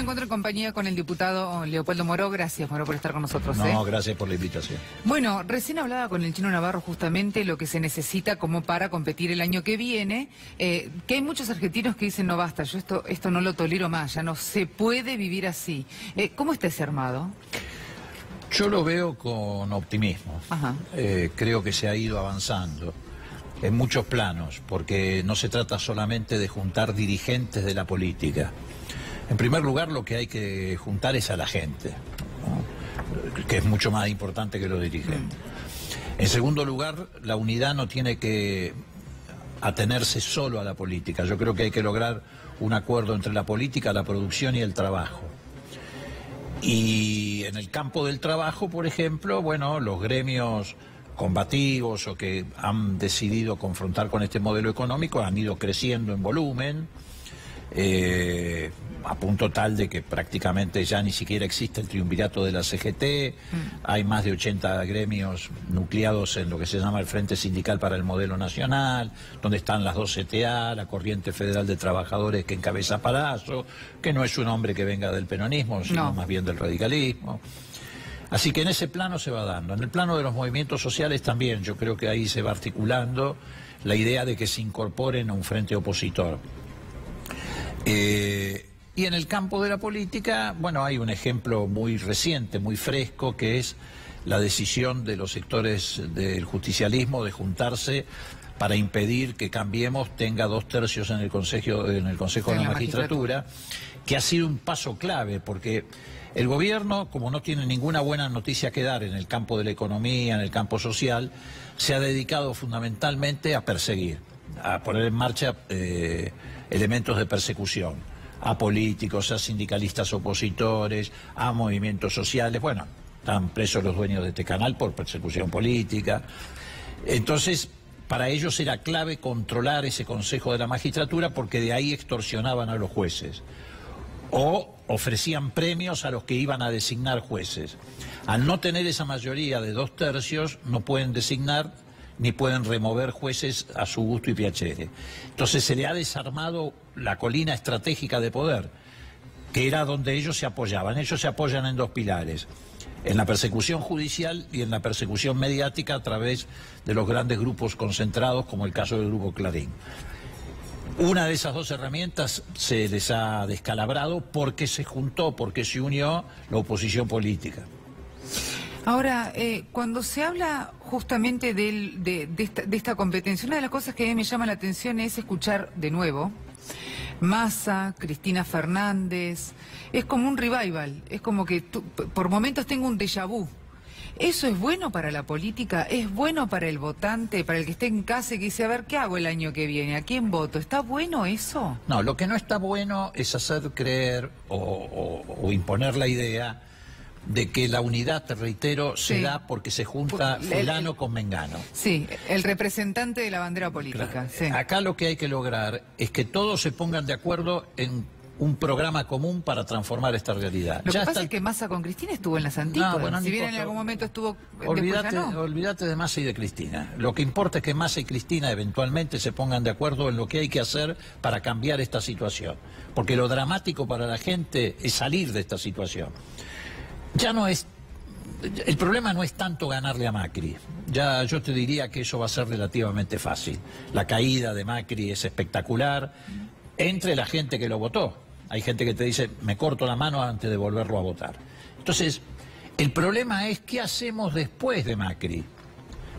encuentro en compañía con el diputado Leopoldo Moró. Gracias, Moró, por estar con nosotros. No, gracias por la invitación. Bueno, recién hablaba con el Chino Navarro justamente lo que se necesita como para competir el año que viene, que hay muchos argentinos que dicen, no basta, yo esto no lo tolero más, ya no se puede vivir así. ¿Cómo está ese armado? Yo lo veo con optimismo. Creo que se ha ido avanzando en muchos planos, porque no se trata solamente de juntar dirigentes de la política. En primer lugar, lo que hay que juntar es a la gente, ¿no? Que es mucho más importante que los dirigentes. En segundo lugar, la unidad no tiene que atenerse solo a la política. Yo creo que hay que lograr un acuerdo entre la política, la producción y el trabajo. Y en el campo del trabajo, por ejemplo, bueno, los gremios combativos o que han decidido confrontar con este modelo económico han ido creciendo en volumen, a punto tal de que prácticamente ya ni siquiera existe el triunvirato de la CGT. Hay más de 80 gremios nucleados en lo que se llama el Frente Sindical para el Modelo Nacional, donde están las dos CTA, la Corriente Federal de Trabajadores que encabeza Palazzo, que no es un hombre que venga del peronismo, sino más bien del radicalismo. Así que en ese plano se va dando. En el plano de los movimientos sociales también, yo creo que ahí se va articulando la idea de que se incorporen a un frente opositor. Y en el campo de la política, bueno, hay un ejemplo muy reciente, muy fresco, que es la decisión de los sectores del justicialismo de juntarse para impedir que Cambiemos tenga 2/3 en el Consejo de la Magistratura, que ha sido un paso clave, porque el gobierno, como no tiene ninguna buena noticia que dar en el campo de la economía, en el campo social, se ha dedicado fundamentalmente a perseguir, a poner en marcha elementos de persecución, a políticos, a sindicalistas opositores, a movimientos sociales. Bueno, están presos los dueños de este canal por persecución política. Entonces, para ellos era clave controlar ese Consejo de la Magistratura, porque de ahí extorsionaban a los jueces o ofrecían premios a los que iban a designar jueces. Al no tener esa mayoría de 2/3, no pueden designar ni pueden remover jueces a su gusto y piacere. Entonces se le ha desarmado la colina estratégica de poder, que era donde ellos se apoyaban. Ellos se apoyan en dos pilares: en la persecución judicial y en la persecución mediática a través de los grandes grupos concentrados, como el caso del Grupo Clarín. Una de esas dos herramientas se les ha descalabrado porque se juntó, porque se unió la oposición política. Ahora, cuando se habla justamente de esta competencia, una de las cosas que a mí me llama la atención es escuchar de nuevo Massa, Cristina Fernández. Es como un revival, es como que por momentos tengo un déjà vu. ¿Eso es bueno para la política? ¿Es bueno para el votante, para el que esté en casa y que dice, a ver, ¿qué hago el año que viene? ¿A quién voto? ¿Está bueno eso? No, lo que no está bueno es hacer creer o imponer la idea de que la unidad, te reitero, se da porque se junta fulano con mengano. Sí, el representante de la bandera política. Claro. Sí. Acá lo que hay que lograr es que todos se pongan de acuerdo en un programa común para transformar esta realidad. Lo que pasa es que Massa con Cristina estuvo en las antípodas. No, bueno, si bien en algún momento estuvo... Olvídate de Massa y de Cristina. Lo que importa es que Massa y Cristina eventualmente se pongan de acuerdo en lo que hay que hacer para cambiar esta situación. Porque lo dramático para la gente es salir de esta situación. Ya no es... El problema no es tanto ganarle a Macri. Ya yo te diría que eso va a ser relativamente fácil. La caída de Macri es espectacular entre la gente que lo votó. Hay gente que te dice, me corto la mano antes de volverlo a votar. Entonces, el problema es qué hacemos después de Macri.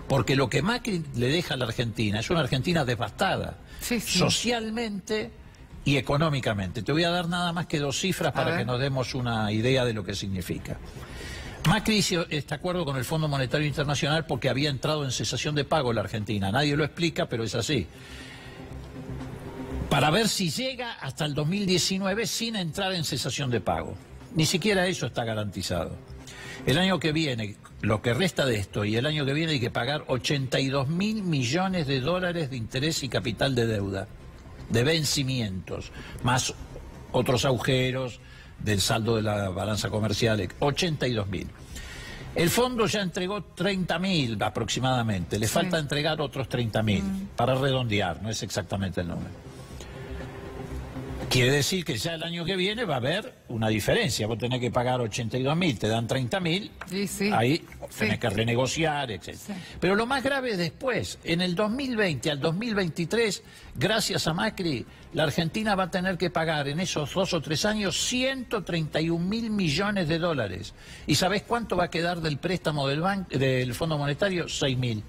Porque lo que Macri le deja a la Argentina es una Argentina devastada, socialmente y económicamente. Te voy a dar nada más que 2 cifras para que nos demos una idea de lo que significa. Macri hizo este acuerdo con el Fondo Monetario Internacional porque había entrado en cesación de pago la Argentina. Nadie lo explica, pero es así. Para ver si llega hasta el 2019 sin entrar en cesación de pago. Ni siquiera eso está garantizado. El año que viene, lo que resta de esto, y el año que viene hay que pagar 82.000 millones de dólares de interés y capital de deuda, de vencimientos, más otros agujeros del saldo de la balanza comercial, 82.000. El fondo ya entregó 30.000 aproximadamente, le falta entregar otros 30.000, para redondear, no es exactamente el número. Quiere decir que ya el año que viene va a haber una diferencia. Vos tenés que pagar 82.000, te dan 30.000, sí. Ahí tenés que renegociar, etc. Sí. Pero lo más grave es después. En el 2020 al 2023, gracias a Macri, la Argentina va a tener que pagar en esos 2 o 3 años 131.000 millones de dólares. ¿Y sabés cuánto va a quedar del préstamo del Fondo Monetario? 6.000.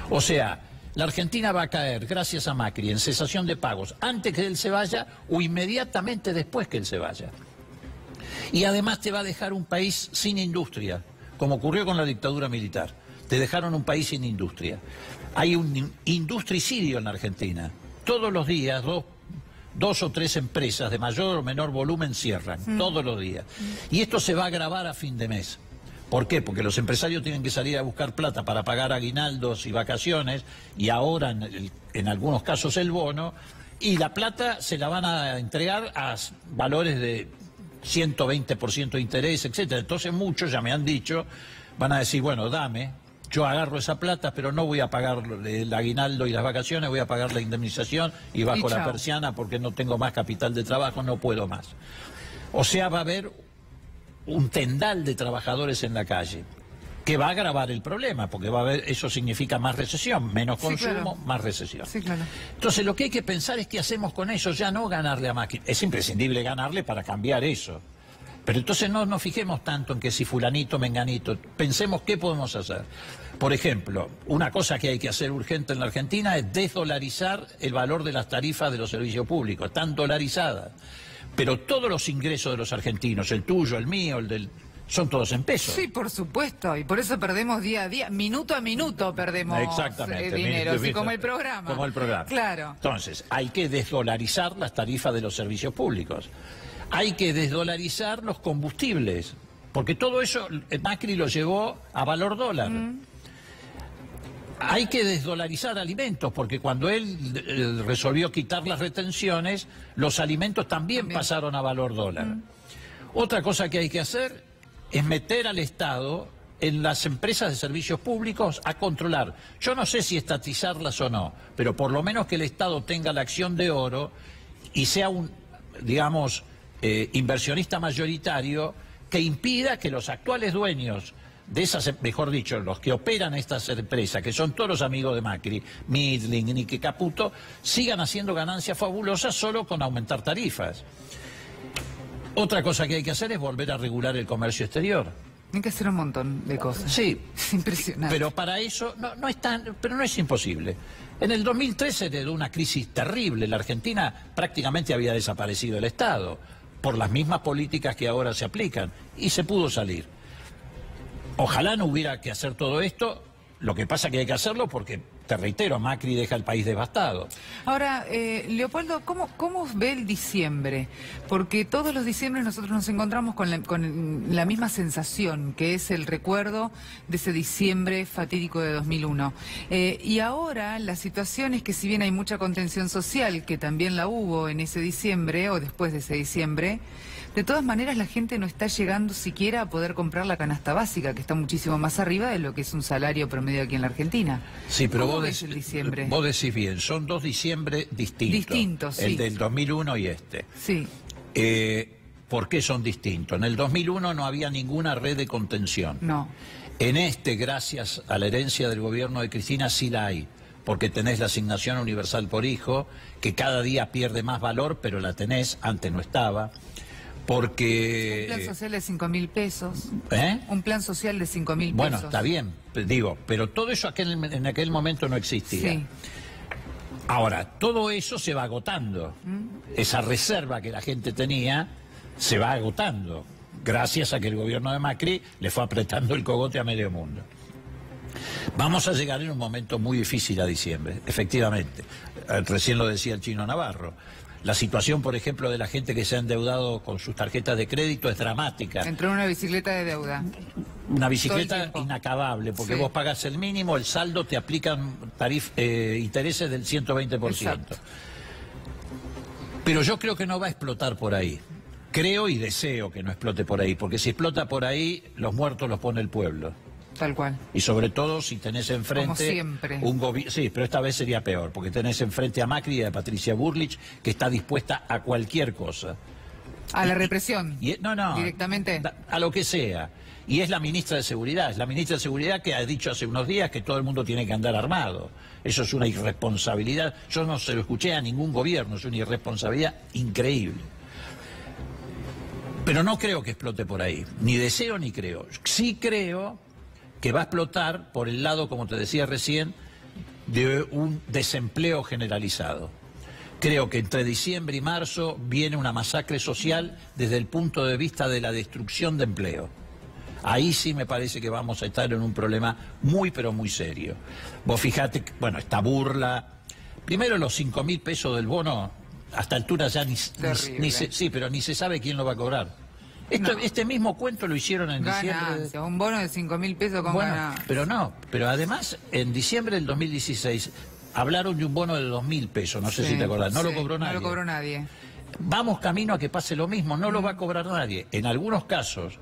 O sea, la Argentina va a caer, gracias a Macri, en cesación de pagos antes que él se vaya o inmediatamente después que él se vaya. Y además te va a dejar un país sin industria, como ocurrió con la dictadura militar. Te dejaron un país sin industria. Hay un industricidio en la Argentina. Todos los días, dos o tres empresas de mayor o menor volumen cierran, todos los días. Y esto se va a agravar a fin de mes. ¿Por qué? Porque los empresarios tienen que salir a buscar plata para pagar aguinaldos y vacaciones, y ahora en algunos casos el bono, y la plata se la van a entregar a valores de 120% de interés, etcétera. Entonces muchos, ya me han dicho, van a decir, bueno, dame, yo agarro esa plata, pero no voy a pagar el aguinaldo y las vacaciones, voy a pagar la indemnización y bajo la persiana porque no tengo más capital de trabajo, no puedo más. O sea, va a haber un tendal de trabajadores en la calle, que va a agravar el problema, porque va a haber, eso significa más recesión, menos consumo, más recesión. Sí, claro. Entonces lo que hay que pensar es qué hacemos con eso, ya no ganarle a Macri. Es imprescindible ganarle para cambiar eso. Pero entonces no nos fijemos tanto en que si fulanito, menganito, pensemos qué podemos hacer. Por ejemplo, una cosa que hay que hacer urgente en la Argentina es desdolarizar el valor de las tarifas de los servicios públicos, están dolarizadas. Pero todos los ingresos de los argentinos, el tuyo, el mío, el del... son todos en pesos. Sí, por supuesto, y por eso perdemos día a día, minuto a minuto perdemos dinero, así como el programa. Como el programa. Claro. Entonces, hay que desdolarizar las tarifas de los servicios públicos. Hay que desdolarizar los combustibles, porque todo eso Macri lo llevó a valor dólar. Hay que desdolarizar alimentos, porque cuando él resolvió quitar las retenciones, los alimentos también pasaron a valor dólar. Otra cosa que hay que hacer es meter al Estado en las empresas de servicios públicos a controlar. Yo no sé si estatizarlas o no, pero por lo menos que el Estado tenga la acción de oro y sea un, digamos, inversionista mayoritario que impida que los actuales dueños de esas, mejor dicho, los que operan estas empresas, que son todos los amigos de Macri, Midling, Nique Caputo, sigan haciendo ganancias fabulosas solo con aumentar tarifas. Otra cosa que hay que hacer es volver a regular el comercio exterior. Hay que hacer un montón de cosas. Sí. Es impresionante. Pero para eso pero no es imposible. En el 2013 se heredó una crisis terrible. La Argentina prácticamente había desaparecido el Estado por las mismas políticas que ahora se aplican y se pudo salir. Ojalá no hubiera que hacer todo esto, lo que pasa que hay que hacerlo porque, te reitero, Macri deja el país devastado. Ahora, Leopoldo, ¿cómo ve el diciembre? Porque todos los diciembres nosotros nos encontramos con la misma sensación, que es el recuerdo de ese diciembre fatídico de 2001. Y ahora la situación es que si bien hay mucha contención social, que también la hubo en ese diciembre o después de ese diciembre, de todas maneras la gente no está llegando siquiera a poder comprar la canasta básica, que está muchísimo más arriba de lo que es un salario promedio aquí en la Argentina. Sí, pero ¿Cómo ves el diciembre? Vos decís bien, son dos diciembre distintos. Distintos, sí. El del 2001 y este. Sí. ¿Por qué son distintos? En el 2001 no había ninguna red de contención. No. En este, gracias a la herencia del gobierno de Cristina, sí la hay. Porque tenés la asignación universal por hijo, que cada día pierde más valor, pero la tenés, antes no estaba. Porque... Un plan social de 5.000 pesos. ¿Eh? Un plan social de 5.000 pesos. Bueno, está bien, digo, pero todo eso en aquel momento no existía. Sí. Ahora, todo eso se va agotando. Esa reserva que la gente tenía se va agotando, gracias a que el gobierno de Macri le fue apretando el cogote a medio mundo. Vamos a llegar en un momento muy difícil a diciembre, efectivamente. Recién lo decía el Chino Navarro. La situación, por ejemplo, de la gente que se ha endeudado con sus tarjetas de crédito es dramática. Entró en una bicicleta de deuda. Una bicicleta inacabable, porque sí. Vos pagás el mínimo, el saldo te aplican intereses del 120%. Exacto. Pero yo creo que no va a explotar por ahí. Creo y deseo que no explote por ahí, porque si explota por ahí, los muertos los pone el pueblo. Tal cual. Y sobre todo si tenés enfrente... Como siempre. Un gobierno... Sí, pero esta vez sería peor, porque tenés enfrente a Macri y a Patricia Bullrich, que está dispuesta a cualquier cosa. A la represión. No. Directamente. A lo que sea. Y es la ministra de Seguridad. Es la ministra de Seguridad que ha dicho hace unos días que todo el mundo tiene que andar armado. Eso es una irresponsabilidad. Yo no se lo escuché a ningún gobierno. Es una irresponsabilidad increíble. Pero no creo que explote por ahí. Ni deseo ni creo. Sí creo que va a explotar por el lado, como te decía recién, de un desempleo generalizado. Creo que entre diciembre y marzo viene una masacre social desde el punto de vista de la destrucción de empleo. Ahí sí me parece que vamos a estar en un problema muy, pero muy serio. Vos fijate, bueno, esta burla... Primero los 5.000 pesos del bono, hasta altura ya ni se sabe quién lo va a cobrar. Este mismo cuento lo hicieron en diciembre. Un bono de 5.000 pesos con ganancia. Pero además, en diciembre del 2016... hablaron de un bono de 2.000 pesos, no sé si te acordás, no lo cobró nadie. No lo cobró nadie. Vamos camino a que pase lo mismo, no lo va a cobrar nadie. En algunos casos,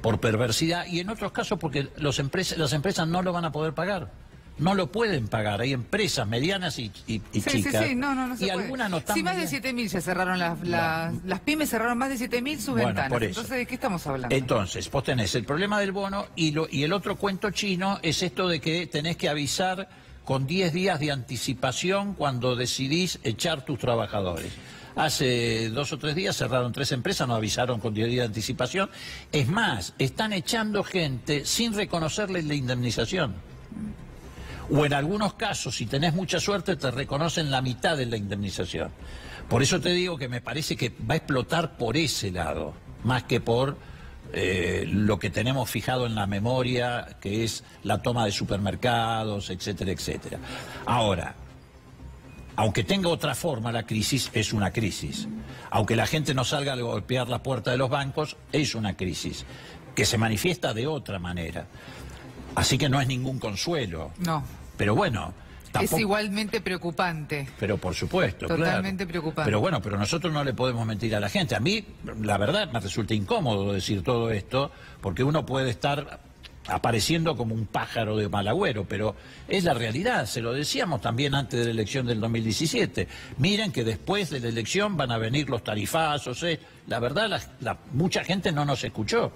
por perversidad, y en otros casos porque las empresas no lo van a poder pagar. No lo pueden pagar. Hay empresas medianas y chicas. Sí, no se y puede. Algunas no están. Sí, más de 7.000 se cerraron las pymes, cerraron más de 7.000 sus ventanas. Por eso. Entonces, ¿de qué estamos hablando? Entonces, vos tenés el problema del bono y el otro cuento chino es esto de que tenés que avisar con 10 días de anticipación cuando decidís echar tus trabajadores. Hace 2 o 3 días cerraron 3 empresas, no avisaron con 10 días de anticipación. Es más, están echando gente sin reconocerles la indemnización. O en algunos casos, si tenés mucha suerte, te reconocen la mitad de la indemnización. Por eso te digo que me parece que va a explotar por ese lado, más que por lo que tenemos fijado en la memoria, que es la toma de supermercados, etcétera, etcétera. Ahora, aunque tenga otra forma la crisis, es una crisis. Aunque la gente no salga a golpear la puerta de los bancos, es una crisis, que se manifiesta de otra manera. Así que no es ningún consuelo. No. Pero bueno... Tampoco... Es igualmente preocupante. Pero por supuesto, totalmente preocupante. Pero nosotros no le podemos mentir a la gente. A mí, la verdad, me resulta incómodo decir todo esto, porque uno puede estar apareciendo como un pájaro de mal agüero, pero es la realidad. Se lo decíamos también antes de la elección del 2017. Miren que después de la elección van a venir los tarifazos. La verdad, mucha gente no nos escuchó.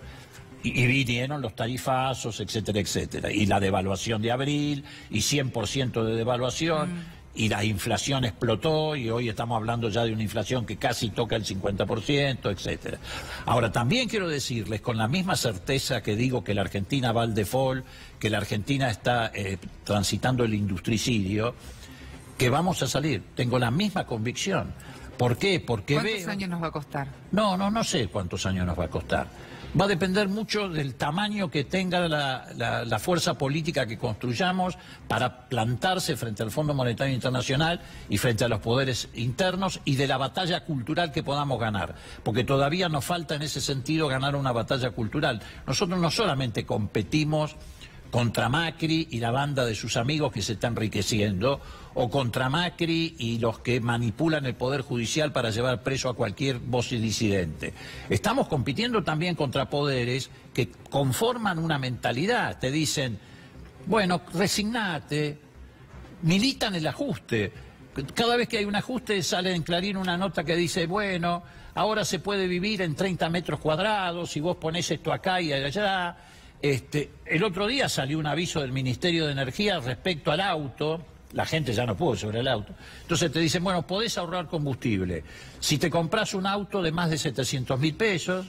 Y vinieron los tarifazos, etcétera, etcétera. Y la devaluación de abril, y 100% de devaluación, y la inflación explotó, y hoy estamos hablando ya de una inflación que casi toca el 50%, etcétera. Ahora, también quiero decirles, con la misma certeza que digo que la Argentina va al default, que la Argentina está transitando el industricidio, que vamos a salir. Tengo la misma convicción. ¿Por qué? Porque ¿Cuántos años nos va a costar? No sé cuántos años nos va a costar. Va a depender mucho del tamaño que tenga la fuerza política que construyamos para plantarse frente al Fondo Monetario Internacional y frente a los poderes internos y de la batalla cultural que podamos ganar. Porque todavía nos falta en ese sentido ganar una batalla cultural. Nosotros no solamente competimos contra Macri y la banda de sus amigos que se está enriqueciendo, o contra Macri y los que manipulan el Poder Judicial para llevar preso a cualquier voz disidente. Estamos compitiendo también contra poderes que conforman una mentalidad. Te dicen, bueno, resignate, militan el ajuste. Cada vez que hay un ajuste sale en Clarín una nota que dice, bueno, ahora se puede vivir en 30 metros cuadrados, y vos ponés esto acá y allá. El otro día salió un aviso del Ministerio de Energía respecto al auto. La gente ya no pudo sobre el auto. Entonces te dicen, bueno, podés ahorrar combustible. Si te compras un auto de más de 700.000 pesos,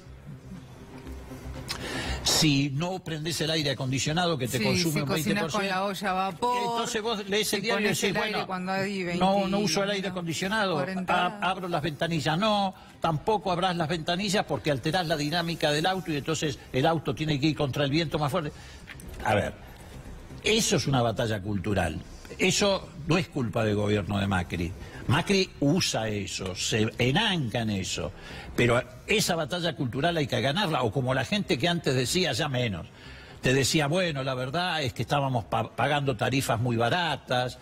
si no prendés el aire acondicionado que te consume un 20%... Si cocinas con la olla a vapor... Entonces vos lees el diario y decís, bueno, no uso el aire acondicionado, abro las ventanillas. No, tampoco abrás las ventanillas porque alterás la dinámica del auto y entonces el auto tiene que ir contra el viento más fuerte. A ver, eso es una batalla cultural. Eso no es culpa del gobierno de Macri. Macri usa eso, se enanca en eso. Pero esa batalla cultural hay que ganarla, o como la gente que antes decía, ya menos. Te decía, bueno, la verdad es que estábamos pagando tarifas muy baratas.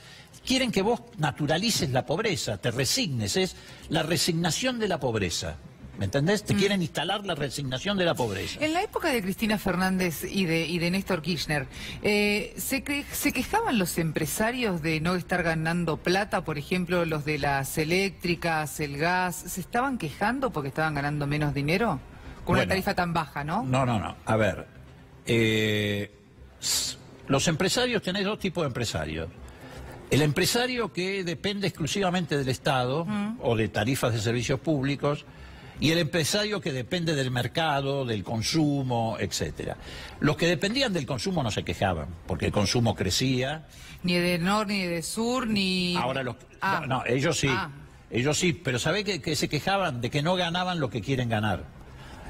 Quieren que vos naturalices la pobreza, te resignes, es la resignación de la pobreza. ¿me entendés? Te quieren instalar la resignación de la pobreza. En la época de Cristina Fernández y de Néstor Kirchner, ¿se quejaban los empresarios de no estar ganando plata? Por ejemplo, los de las eléctricas, el gas, ¿se estaban quejando porque estaban ganando menos dinero? Con una tarifa tan baja, ¿no? No. A ver, los empresarios, tenés dos tipos de empresarios. El empresario que depende exclusivamente del Estado o de tarifas de servicios públicos, y el empresario que depende del mercado, del consumo, etcétera. Los que dependían del consumo no se quejaban, porque el consumo crecía. Ni de norte, ni de sur, ni... Ahora no, ellos sí. Ellos sí, pero ¿sabés que se quejaban de que no ganaban lo que quieren ganar?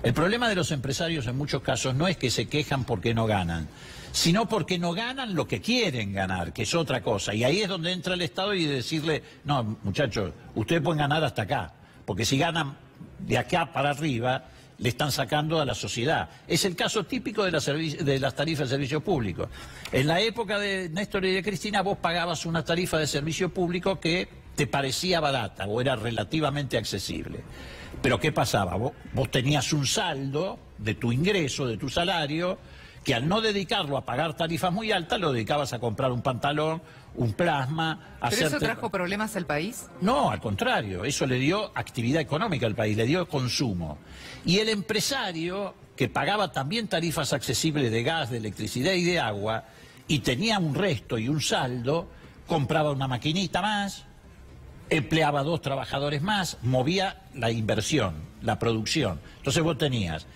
El problema de los empresarios en muchos casos no es que se quejan porque no ganan, sino porque no ganan lo que quieren ganar, que es otra cosa. Y ahí es donde entra el Estado y decirle, no, muchachos, ustedes pueden ganar hasta acá, porque si ganan de acá para arriba, le están sacando a la sociedad. Es el caso típico de las tarifas de servicio público. En la época de Néstor y de Cristina, vos pagabas una tarifa de servicio público que te parecía barata o era relativamente accesible. Pero ¿qué pasaba? Vos tenías un saldo de tu ingreso, de tu salario, que al no dedicarlo a pagar tarifas muy altas, lo dedicabas a comprar un pantalón, un plasma... ¿Pero eso trajo problemas al país? No, al contrario, eso le dio actividad económica al país, le dio consumo. Y el empresario, que pagaba también tarifas accesibles de gas, de electricidad y de agua, y tenía un resto y un saldo, compraba una maquinita más, empleaba 2 trabajadores más, movía la inversión, la producción. Entonces vos tenías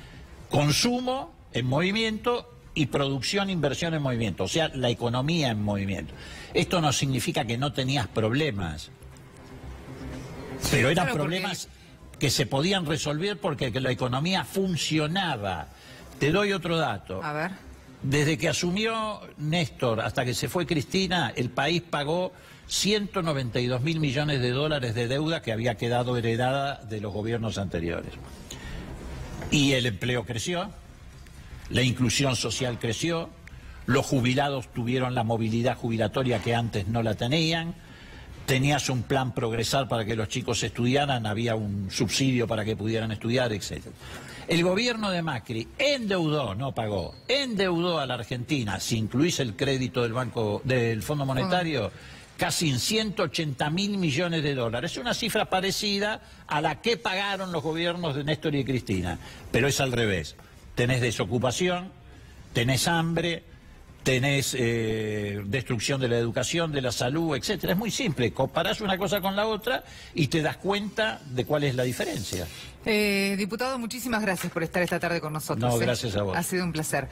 consumo en movimiento y producción, inversión en movimiento, o sea, la economía en movimiento. Esto no significa que no tenías problemas, pero eran problemas que se podían resolver porque la economía funcionaba. Te doy otro dato. A ver. Desde que asumió Néstor hasta que se fue Cristina, el país pagó 192.000 millones de dólares de deuda que había quedado heredada de los gobiernos anteriores. Y el empleo creció, la inclusión social creció, los jubilados tuvieron la movilidad jubilatoria que antes no la tenían, tenías un plan Progresar para que los chicos estudiaran, había un subsidio para que pudieran estudiar, etc. El gobierno de Macri endeudó, no pagó, endeudó a la Argentina, si incluís el crédito del Fondo Monetario, casi en 180.000 millones de dólares. Es una cifra parecida a la que pagaron los gobiernos de Néstor y de Cristina, pero es al revés. Tenés desocupación, tenés hambre, tenés destrucción de la educación, de la salud, etcétera. Es muy simple, comparás una cosa con la otra y te das cuenta de cuál es la diferencia. Diputado, muchísimas gracias por estar esta tarde con nosotros. No, gracias a vos. Ha sido un placer.